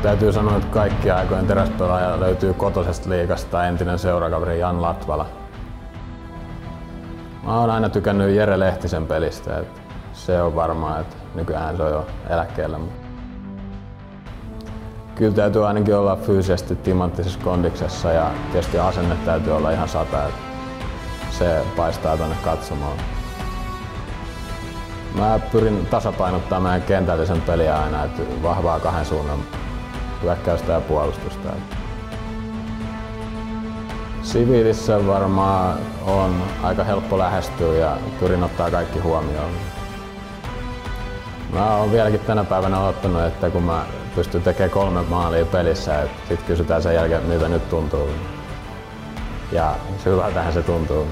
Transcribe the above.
Täytyy sanoa, että kaikki aikojen teräspelaaja löytyy kotoisesta liigasta entinen seurakaveri Jan Latvala. Mä oon aina tykännyt Jere Lehtisen pelistä, että se on varmaa, että nykyään se on jo eläkkeellä. Kyllä täytyy ainakin olla fyysisesti timanttisessa kondiksessa ja tietysti asenne täytyy olla ihan 100, että se paistaa tonne katsomaan. Mä pyrin tasapainottamaan meidän kentällisen peliä aina, että vahvaa kahden suunnan hyökkäystä ja puolustusta. Siviilissä varmaan on aika helppo lähestyä ja pyrin ottaa kaikki huomioon. Mä oon vieläkin tänä päivänä odottanut, että kun mä pystyn tekemään 3 maalia pelissä, että sit kysytään sen jälkeen, miltä nyt tuntuu. Ja hyvältähän se tuntuu.